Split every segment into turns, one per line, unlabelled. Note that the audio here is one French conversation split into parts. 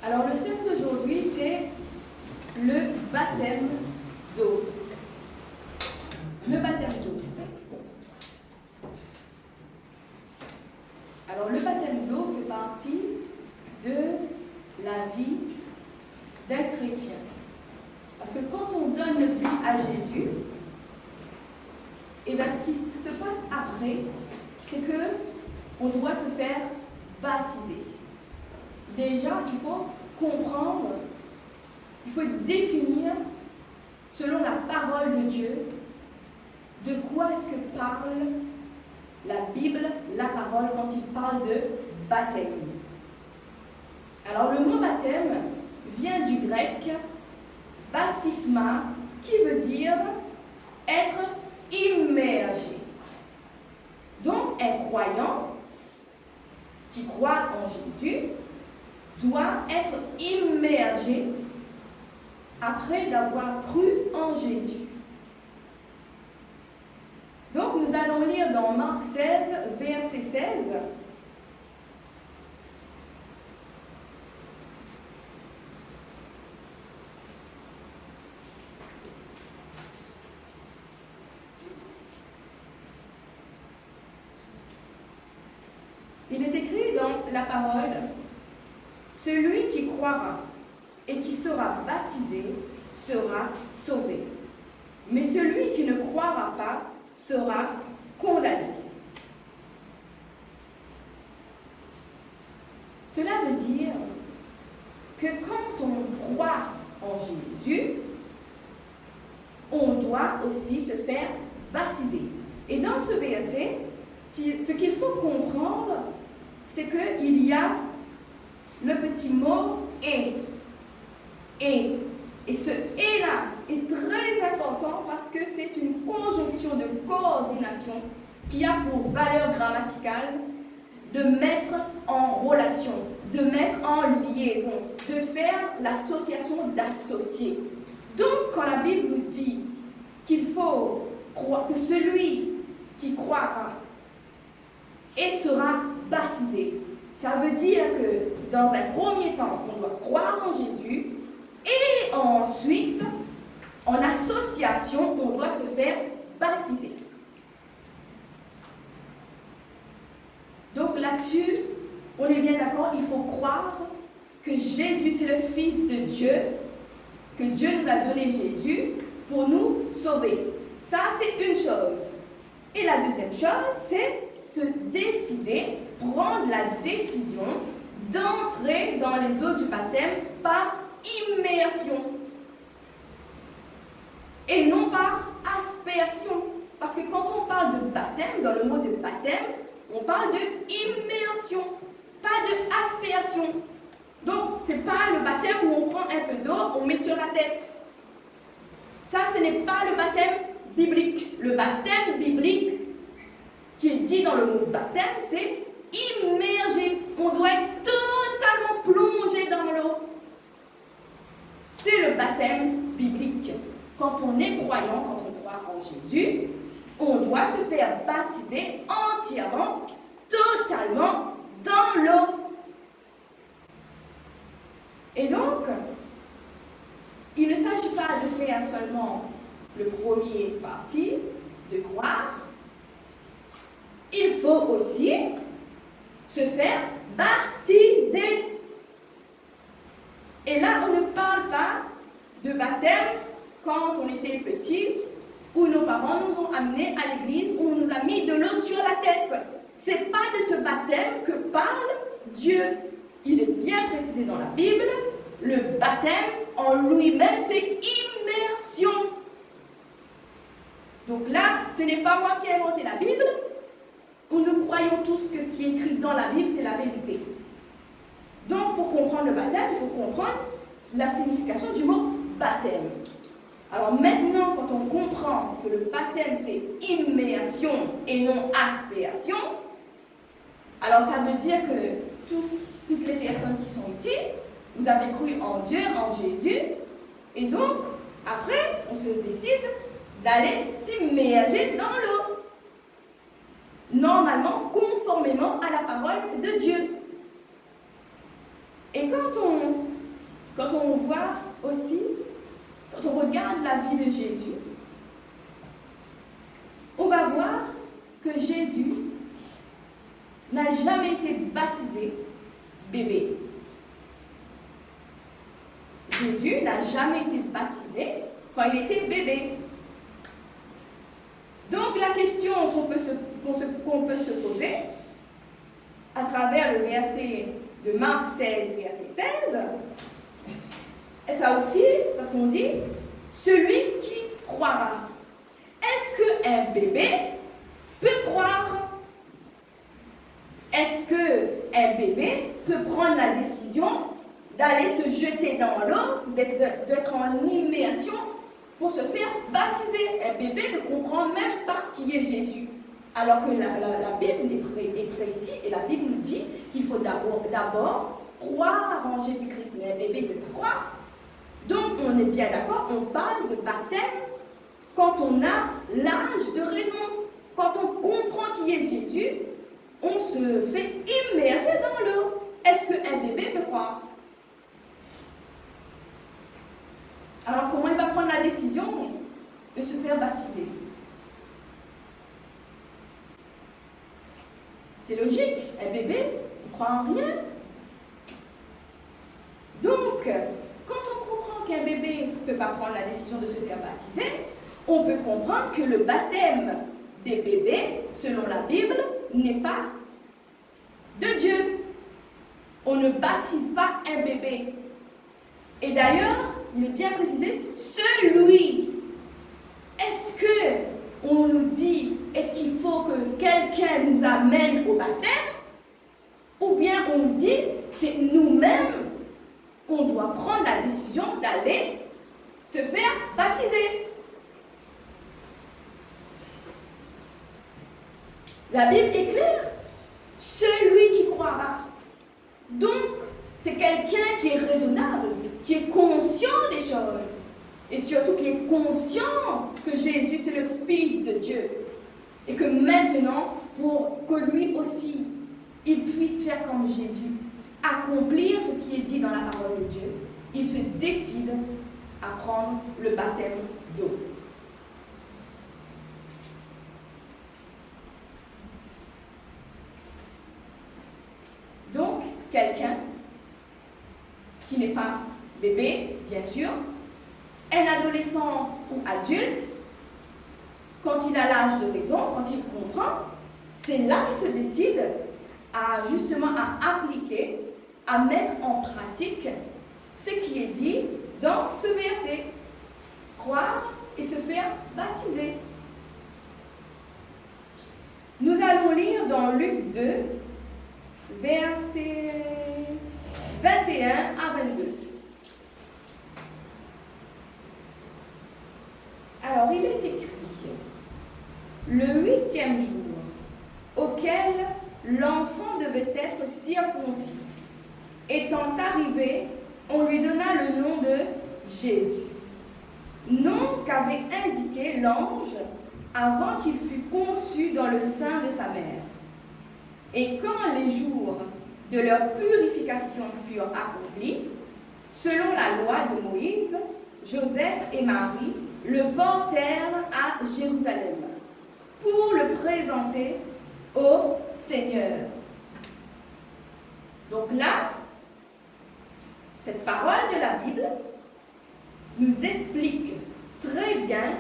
Alors le thème d'aujourd'hui, c'est le baptême d'eau. Le baptême d'eau. Alors le baptême d'eau fait partie de la vie d'un chrétien. Parce que quand on donne notre vie à Jésus, et bien ce qui se passe après, c'est que on doit se faire baptiser. Déjà, il faut comprendre, il faut définir, selon la parole de Dieu, de quoi est-ce que parle la Bible, la parole, quand il parle de baptême. Alors, le mot baptême vient du grec baptisma, qui veut dire être immergé. Donc, un croyant qui croit en Jésus doit être immergé après d'avoir cru en Jésus. Donc, nous allons lire dans Marc 16, verset 16. Il est écrit dans la parole: celui qui croira et qui sera baptisé sera sauvé, mais celui qui ne croira pas sera condamné. Cela veut dire que quand on croit en Jésus, on doit aussi se faire baptiser. Et dans ce verset, ce qu'il faut comprendre, c'est qu'il y a le petit mot « et ». Et ce « et » là est très important parce que c'est une conjonction de coordination qui a pour valeur grammaticale de mettre en relation, de mettre en liaison, de faire l'association d'associer. Donc, quand la Bible nous dit qu'il faut croire, que celui qui croira et sera baptisé, ça veut dire que dans un premier temps, on doit croire en Jésus et ensuite, en association, on doit se faire baptiser. Donc là-dessus, on est bien d'accord, il faut croire que Jésus, c'est le Fils de Dieu, que Dieu nous a donné Jésus pour nous sauver. Ça, c'est une chose. Et la deuxième chose, c'est se décider, prendre la décision d'entrer dans les eaux du baptême par immersion et non par aspersion. Parce que quand on parle de baptême, dans le mot de baptême, on parle de immersion, pas de aspersion. Donc, ce n'est pas le baptême où on prend un peu d'eau, on met sur la tête. Ça, ce n'est pas le baptême biblique. Le baptême biblique qui est dit dans le mot baptême, c'est immergé. On doit être totalement plongé dans l'eau. C'est le baptême biblique. Quand on est croyant, quand on croit en Jésus, on doit se faire baptiser entièrement, totalement dans l'eau. Et donc, il ne s'agit pas de faire seulement le premier parti, de croire. Il faut aussi se faire baptiser. Et là, on ne parle pas de baptême quand on était petit, où nos parents nous ont amenés à l'église, où on nous a mis de l'eau sur la tête. Ce n'est pas de ce baptême que parle Dieu. Il est bien précisé dans la Bible, le baptême en lui-même, c'est immersion. Donc là, ce n'est pas moi qui ai inventé la Bible, où nous croyons tous que ce qui est écrit dans la Bible, c'est la vérité. Donc, pour comprendre le baptême, il faut comprendre la signification du mot baptême. Alors maintenant, quand on comprend que le baptême, c'est immersion et non aspersion, alors ça veut dire que toutes les personnes qui sont ici, vous avez cru en Dieu, en Jésus, et donc, après, on se décide d'aller s'immerger dans l'eau. Normalement, conformément à la parole de Dieu. Et quand on quand on voit aussi, quand on regarde la vie de Jésus, on va voir que Jésus n'a jamais été baptisé bébé. Jésus n'a jamais été baptisé quand il était bébé. Donc la question qu'on peut se poser à travers le verset de Marc 16, verset 16, et ça aussi, parce qu'on dit, celui qui croira. Est-ce qu'un bébé peut croire? Est-ce qu'un bébé peut prendre la décision d'aller se jeter dans l'eau, d'être en immersion pour se faire baptiser? Un bébé ne comprend même pas qui est Jésus. Alors que la Bible est précise et la Bible nous dit qu'il faut d'abord croire en Jésus-Christ. Mais un bébé ne peut pas croire. Donc on est bien d'accord, on parle de baptême quand on a l'âge de raison. Quand on comprend qui est Jésus, on se fait immerger dans l'eau. Est-ce qu'un bébé peut croire? Alors comment il va prendre la décision de se faire baptiser? C'est logique, un bébé ne croit en rien. Donc, quand on comprend qu'un bébé ne peut pas prendre la décision de se faire baptiser, on peut comprendre que le baptême des bébés, selon la Bible, n'est pas de Dieu. On ne baptise pas un bébé. Et d'ailleurs, il est bien précisé, celui. Est-ce qu'on nous dit, est-ce qu'il faut que quelqu'un nous amène au baptême? Ou bien on nous dit, c'est nous-mêmes qu'on doit prendre la décision d'aller se faire baptiser? La Bible est claire. Celui qui croira. Donc, c'est quelqu'un qui est raisonnable, qui est conscient des choses. Et surtout qui est conscient que Jésus, c'est le Fils de Dieu. Et que maintenant, pour que lui aussi, il puisse faire comme Jésus, accomplir ce qui est dit dans la parole de Dieu, il se décide à prendre le baptême d'eau. Donc, quelqu'un qui n'est pas bébé, bien sûr, un adolescent ou adulte, quand il a l'âge de raison, quand il comprend, c'est là qu'il se décide justement à appliquer, à mettre en pratique ce qui est dit dans ce verset. Croire et se faire baptiser. Nous allons lire dans Luc 2, versets 21 à 22. Alors, il est écrit, le 8e jour, auquel l'enfant devait être circoncis, étant arrivé, on lui donna le nom de Jésus, nom qu'avait indiqué l'ange avant qu'il fût conçu dans le sein de sa mère. Et quand les jours de leur purification furent accomplis, selon la loi de Moïse, Joseph et Marie le portèrent à Jérusalem pour le présenter au Seigneur. Donc là, cette parole de la Bible nous explique très bien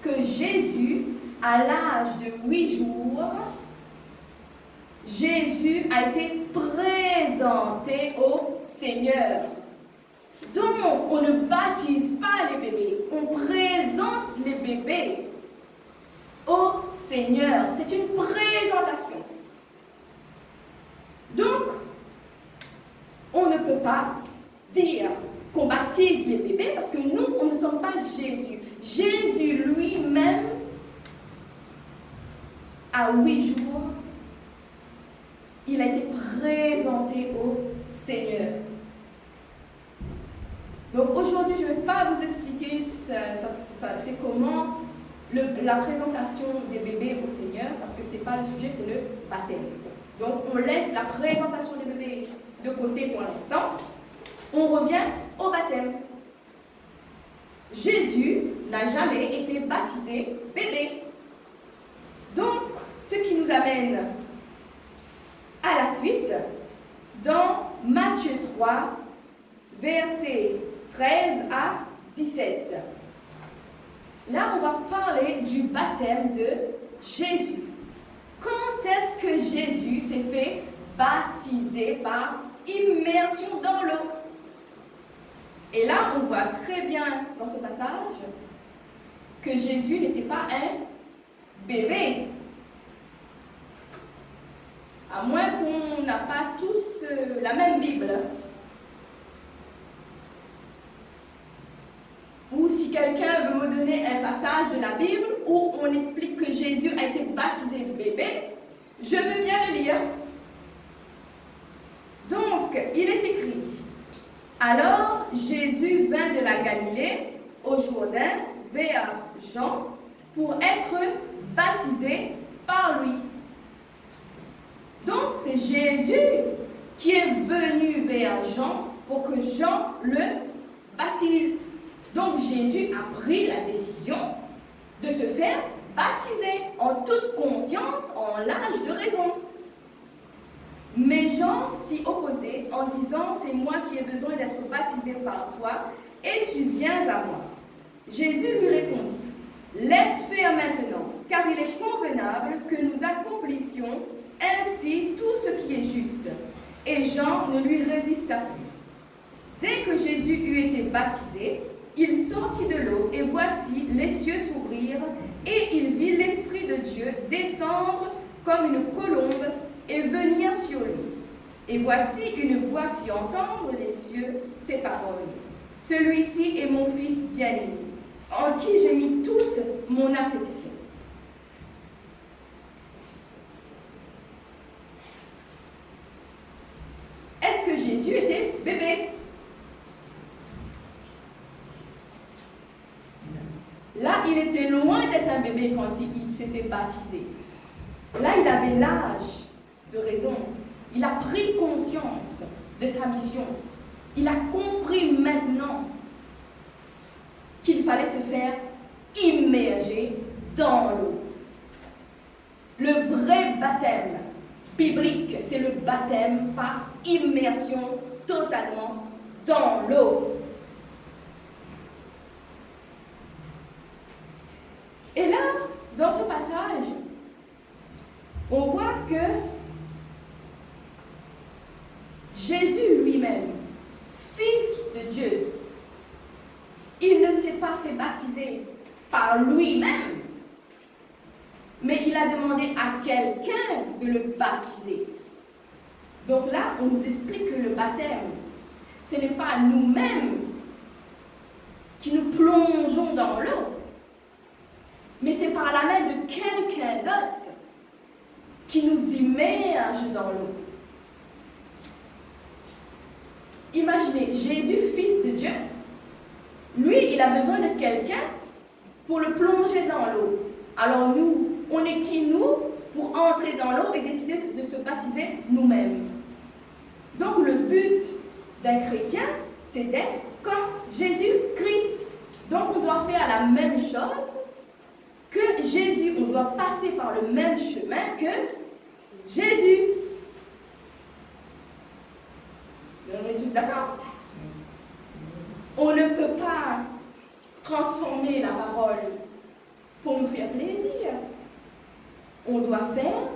que Jésus, à l'âge de 8 jours, Jésus a été présenté au Seigneur. Donc, on ne baptise pas les bébés, on présente les bébés au Seigneur. C'est une présentation. Donc, on ne peut pas dire qu'on baptise les bébés parce que nous, on ne sommes pas Jésus. Jésus lui-même, à 8 jours, il a été présenté au Seigneur. Donc aujourd'hui, je ne vais pas vous expliquer c'est comment la présentation des bébés au Seigneur, parce que ce n'est pas le sujet, c'est le baptême. Donc on laisse la présentation des bébés de côté pour l'instant. On revient au baptême. Jésus n'a jamais été baptisé bébé. Donc, ce qui nous amène à la suite, dans Matthieu 3, versets 13 à 17. Là, on va parler du baptême de Jésus. Quand est-ce que Jésus s'est fait baptiser par immersion dans l'eau? Et là, on voit très bien dans ce passage que Jésus n'était pas un bébé. À moins qu'on n'a pas tous la même Bible. Ou si quelqu'un veut me donner un passage de la Bible où on explique que Jésus a été baptisé bébé, je veux bien le lire. Donc, il est écrit: alors Jésus vint de la Galilée au Jourdain vers Jean pour être baptisé par lui. Donc, c'est Jésus qui est venu vers Jean pour que Jean le baptise. Donc, Jésus a pris la décision de se faire baptiser en toute conscience, en l'âge de raison. Mais Jean s'y opposait en disant: c'est moi qui ai besoin d'être baptisé par toi, et tu viens à moi. Jésus lui répondit: laisse faire maintenant, car il est convenable que nous accomplissions ainsi tout ce qui est juste. Et Jean ne lui résista plus. Dès que Jésus eut été baptisé, il sortit de l'eau, et voici les cieux s'ouvrirent, et il vit l'Esprit de Dieu descendre comme une colombe et venir sur lui. Et voici une voix fit entendre des cieux ces paroles: celui-ci est mon Fils bien-aimé, en qui j'ai mis toute mon affection. Est-ce que Jésus était bébé? Là, il était loin d'être un bébé quand il s'était baptisé. Là, il avait l'âge de raison. Il a pris conscience de sa mission. Il a compris maintenant qu'il fallait se faire immerger dans l'eau. Le vrai baptême biblique, c'est le baptême par immersion totalement dans l'eau. Et là, dans ce passage, on voit que Jésus lui-même, Fils de Dieu, il ne s'est pas fait baptiser par lui-même, mais il a demandé à quelqu'un de le baptiser. Donc là, on nous explique que le baptême, ce n'est pas nous-mêmes qui nous plongeons dans l'eau, mais c'est par la main de quelqu'un d'autre qui nous immerge dans l'eau. Imaginez, Jésus, Fils de Dieu, lui, il a besoin de quelqu'un pour le plonger dans l'eau. Alors nous, on est qui nous pour entrer dans l'eau et décider de se baptiser nous-mêmes? Donc le but d'un chrétien, c'est d'être comme Jésus-Christ. Donc on doit faire la même chose que Jésus, on doit passer par le même chemin que Jésus. On est tous d'accord? On ne peut pas transformer la parole pour nous faire plaisir. On doit faire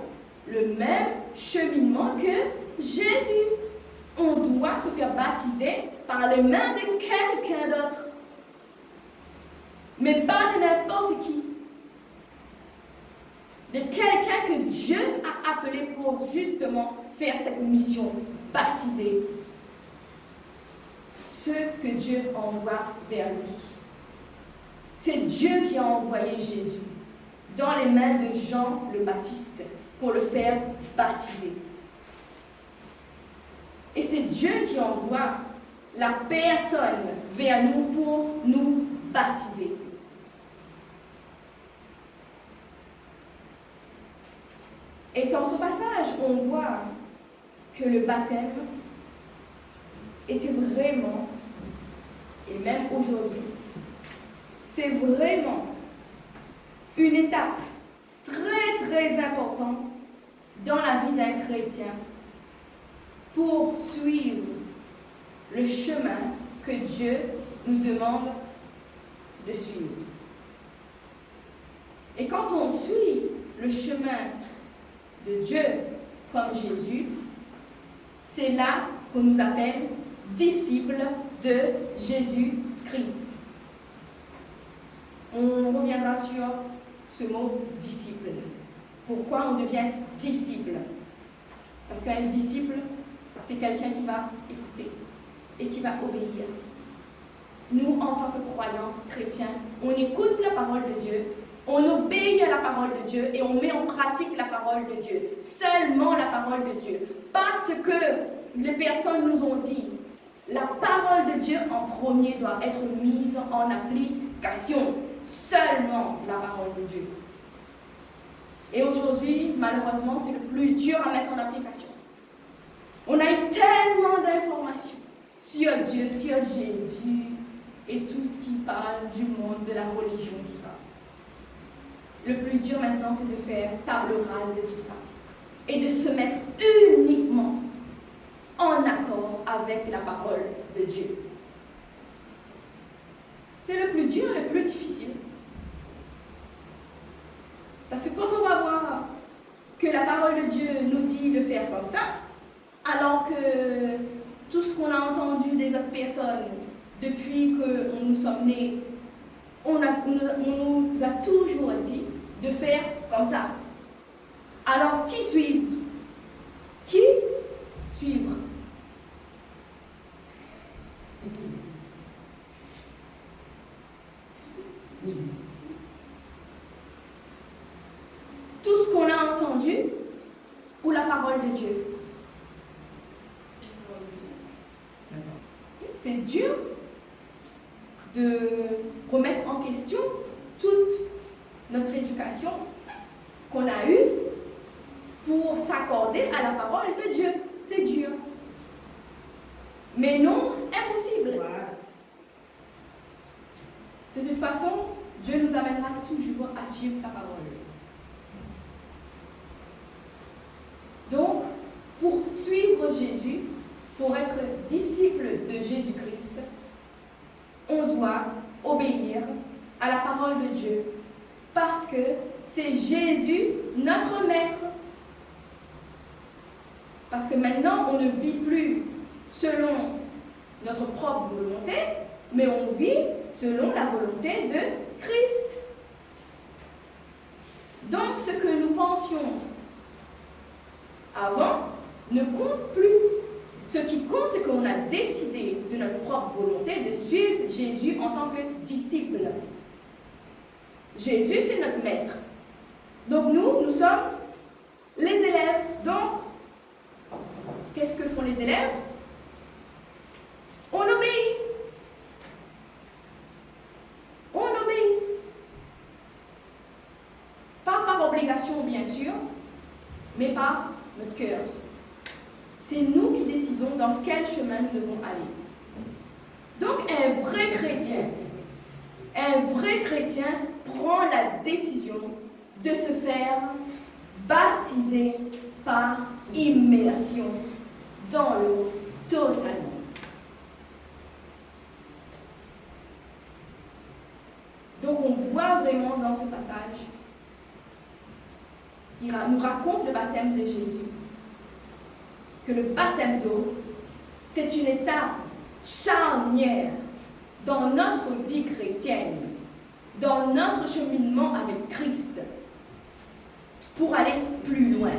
le même cheminement que Jésus. On doit se faire baptiser par les mains de quelqu'un d'autre. Mais pas de n'importe qui. De quelqu'un que Dieu a appelé pour justement faire cette mission, baptiser ceux que Dieu envoie vers lui. C'est Dieu qui a envoyé Jésus dans les mains de Jean le Baptiste pour le faire baptiser. Et c'est Dieu qui envoie la personne vers nous pour nous baptiser. Et dans ce passage, on voit que le baptême était vraiment et même aujourd'hui, c'est vraiment une étape très très importante dans la vie d'un chrétien pour suivre le chemin que Dieu nous demande de suivre. Et quand on suit le chemin de Dieu comme Jésus, c'est là qu'on nous appelle disciples de Jésus-Christ. On reviendra sur ce mot disciple. Pourquoi on devient disciple? Parce qu'un disciple, c'est quelqu'un qui va écouter et qui va obéir. Nous, en tant que croyants chrétiens, on écoute la parole de Dieu, on obéit à la parole de Dieu et on met en pratique la parole de Dieu. Seulement la parole de Dieu. Pas ce que les personnes nous ont dit. La parole de Dieu en premier doit être mise en application. Seulement la parole de Dieu. Et aujourd'hui, malheureusement, c'est le plus dur à mettre en application. On a eu tellement d'informations sur Dieu, sur Jésus et tout ce qui parle du monde, de la religion, tout ça. Le plus dur maintenant, c'est de faire table rase de tout ça et de se mettre uniquement en accord avec la parole de Dieu. C'est le plus dur, le plus difficile. Parce que quand on va voir que la parole de Dieu nous dit de faire comme ça, alors que tout ce qu'on a entendu des autres personnes depuis que nous sommes nés, on nous a toujours dit de faire comme ça. Alors, qui suivre? Qui suivre? Tout ce qu'on a entendu ou la parole de Dieu? C'est dur de remettre en question toute notre éducation qu'on a eue pour s'accorder à la parole de Dieu. C'est dur. Mais non, impossible. De toute façon, Dieu nous amènera toujours à suivre sa parole. Donc, pour suivre Jésus, pour être disciple de Jésus-Christ, on doit obéir à la parole de Dieu, parce que c'est Jésus, notre maître. Parce que maintenant, on ne vit plus selon notre propre volonté, mais on vit selon la volonté de Christ. Donc, ce que nous pensions avant ne compte plus. Ce qui compte, c'est qu'on a décidé de notre propre volonté de suivre Jésus en tant que disciple. Jésus, c'est notre maître. Donc nous sommes les élèves. Donc, qu'est-ce que font les élèves? On obéit. On obéit. Pas par obligation, bien sûr, mais par notre cœur. C'est nous qui décidons dans quel chemin nous devons aller. Donc un vrai chrétien prend la décision de se faire baptiser par immersion dans l'eau totalement. Donc on voit vraiment dans ce passage qui nous raconte le baptême de Jésus, que le baptême d'eau, c'est une étape charnière dans notre vie chrétienne, dans notre cheminement avec Christ, pour aller plus loin.